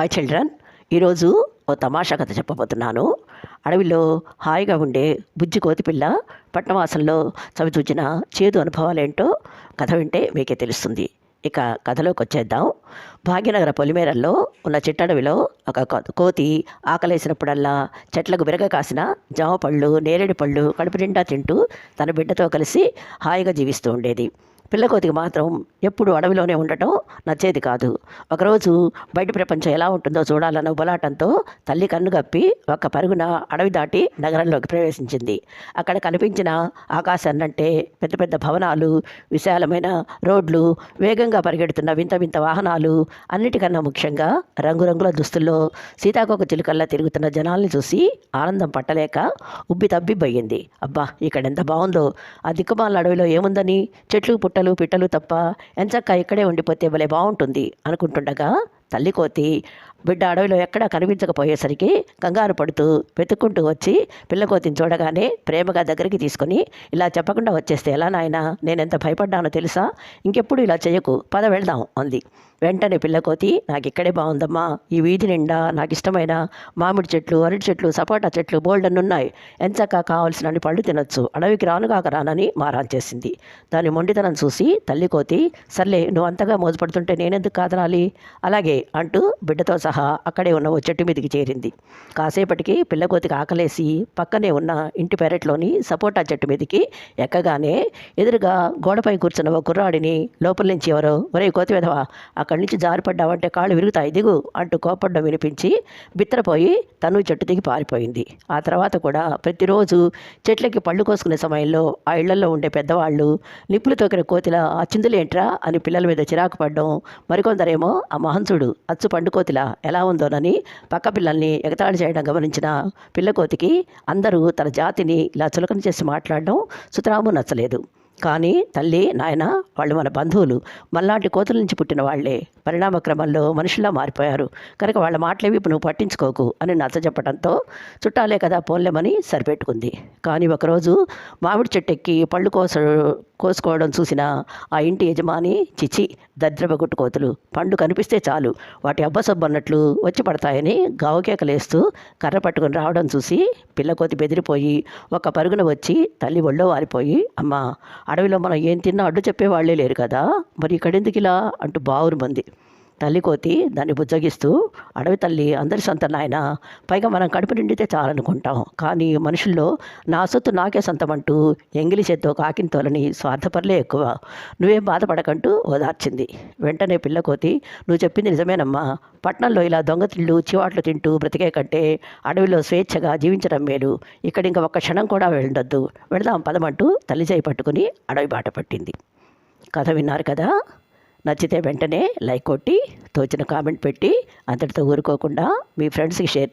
Hi children. ఈరోజు ఓ తమాషా కథ చెప్పబోతున్నాను. అడవిలో హాయిగా ఉండే బుజ్జి కోతిపిల్ల పట్టణవాసంలో చవిచూచిన చేదు అనుభవాలేంటో కథ వింటే మీకే తెలుస్తుంది. ఇక కథలోకి వచ్చేద్దాం. భాగ్యనగర పొలిమేరల్లో ఉన్న చిట్టడవిలో ఒక కోతి ఆకలేసినప్పుడల్లా చెట్లకు విరగ కాసిన జామ పళ్ళు, నేరేడు పళ్ళు కడుపు నిండా తింటూ తన బిడ్డతో కలిసి హాయిగా జీవిస్తూ ఉండేది. పిల్లకోతికి మాత్రం ఎప్పుడు అడవిలోనే ఉండటం నచ్చేది కాదు. ఒకరోజు బయట ప్రపంచం ఎలా ఉంటుందో చూడాలన్న ఉబలాటంతో తల్లి కన్నుగప్పి ఒక్క పరుగున అడవి దాటి నగరంలోకి ప్రవేశించింది. అక్కడ కనిపించిన ఆకాశాన్నంటే పెద్ద పెద్ద భవనాలు, విశాలమైన రోడ్లు, వేగంగా పరిగెడుతున్న వింత వింత వాహనాలు, అన్నిటికన్నా ముఖ్యంగా రంగురంగుల దుస్తుల్లో సీతాకోక చిలుకల్లా తిరుగుతున్న జనాల్ని చూసి ఆనందం పట్టలేక ఉబ్బి తబ్బిబ్బయింది. అబ్బా, ఇక్కడ ఎంత బాగుందో! ఆ దిక్కుమాల అడవిలో ఏముందని, చెట్లు పుట్టలు పిట్టలు తప్ప ఎంచక్కా ఇక్కడే ఉండిపోతే భలే బాగుంటుంది అనుకుంటుండగా తల్లి కోతి బిడ్డ అడవిలో ఎక్కడా కనిపించకపోయేసరికి కంగారు పడుతూ వెతుక్కుంటూ వచ్చి పిల్లకోతిని చూడగానే ప్రేమగా దగ్గరికి తీసుకొని, ఇలా చెప్పకుండా వచ్చేస్తే ఎలా నాయనా, నేనెంత భయపడ్డానో తెలుసా? ఇంకెప్పుడు ఇలా చేయకు, పద వెళ్దాం అంది. వెంటనే పిల్లకోతి, నాకు ఇక్కడే బాగుందమ్మా, ఈ వీధి నిండా నాకు ఇష్టమైన మామిడి చెట్లు, అరటి చెట్లు, సపోటా చెట్లు బోల్డన్నున్నాయి, ఎంచక్కా కావాల్సినన్ని పళ్ళు తినొచ్చు, అడవికి రానుగాక రానని మారాన్ చేసింది. దాని మొండితనం చూసి తల్లి కోతి, సర్లే నువ్వు అంతగా మోజుపడుతుంటే నేనెందుకు కాదనాలి, అలాగే అంటూ బిడ్డతో సహా అక్కడే ఉన్న ఓ చెట్టు మీదకి చేరింది. కాసేపటికి పిల్లకోతికి ఆకలేసి పక్కనే ఉన్న ఇంటి పెరట్లోని సపోటా చెట్టు మీదకి ఎక్కగానే ఎదురుగా గోడపై కూర్చున్న ఓ కుర్రాడిని లోపల నుంచి ఎవరో, ఒరే కోతి వెధవా, అక్కడి నుంచి జారిపడ్డావంటే కాళ్ళు విరుగుతాయి, దిగు అంటూ కోపడ్డం వినిపించి బిత్తరపోయి తను చెట్టు దిగి పారిపోయింది. ఆ తర్వాత కూడా ప్రతిరోజు చెట్లకి పళ్ళు కోసుకునే సమయంలో ఆ ఇళ్లలో ఉండే పెద్దవాళ్ళు నిప్పులు తోకిన కోతిలా ఆ చిందులేంట్రా అని పిల్లల మీద చిరాకు పడ్డం, మరికొందరేమో ఆ మహంసుడు అచ్చు పండు కోతిలా ఎలా ఉందోనని పక్క పిల్లల్ని ఎగతాళి చేయడం గమనించిన పిల్లకోతికి అందరూ తన జాతిని ఇలా చులకన చేసి మాట్లాడడం సుతరాము నచ్చలేదు. కానీ తల్లి, నాయన, వాళ్ళు మన బంధువులు, మనలాంటి కోతుల నుంచి పుట్టిన వాళ్లే, పరిణామ క్రమంలో మనుషుల్లా మారిపోయారు కనుక వాళ్ళ మాటలేవి నువ్వు పట్టించుకోకు అని నచ్చజెప్పడంతో చుట్టాలే కదా పోన్లేమని సరిపెట్టుకుంది. కానీ ఒకరోజు మామిడి చెట్టెక్కి పళ్ళు కోసుకోవడం చూసిన ఆ ఇంటి యజమాని, చిచి దద్రబగుట్టు కోతులు, పండు కనిపిస్తే చాలు వాటి అబ్బసబ్బన్నట్లు వచ్చి పడతాయని గావుకేకలేస్తూ కర్ర పట్టుకుని రావడం చూసి పిల్లకోతి బెదిరిపోయి ఒక్క పరుగున వచ్చి తల్లి ఒళ్ళో వారిపోయి, అమ్మా, అడవిలో మనం ఏం తిన్నా అడ్డు చెప్పేవాళ్లే లేరు కదా, మరి ఇక్కడెందుకు ఇలా అంటూ బావురుమంది. తల్లి కోతి దాన్ని బుజ్జగిస్తూ, అడవి తల్లి అందరి సొంత నాయన, పైగా మనం కడుపు నిండితే చాలనుకుంటాం, కానీ మనుషుల్లో నా సొత్తు నాకే సొంతమంటూ ఎంగిలి చేత్తో కాకిని తోలని స్వార్థపరులే ఎక్కువ, నువ్వేం బాధపడకంటూ ఓదార్చింది. వెంటనే పిల్లకోతి, నువ్వు చెప్పింది నిజమేనమ్మా, పట్నంలో ఇలా దొంగతిళ్ళు చివాట్లు తింటూ బ్రతికే కంటే అడవిలో స్వేచ్ఛగా జీవించడం మేలు, ఇక్కడ ఇంకా ఒక్క క్షణం కూడా వెళ్ళొద్దు, వెళదాం పదమంటూ తల్లి చేయి పట్టుకుని అడవి బాట పట్టింది. కథ విన్నారు కదా. నచ్చితే వెంటనే లైక్ కొట్టి తోచిన కామెంట్ పెట్టి అంతటితో ఊరుకోకుండా మీ ఫ్రెండ్స్కి షేర్ చేసి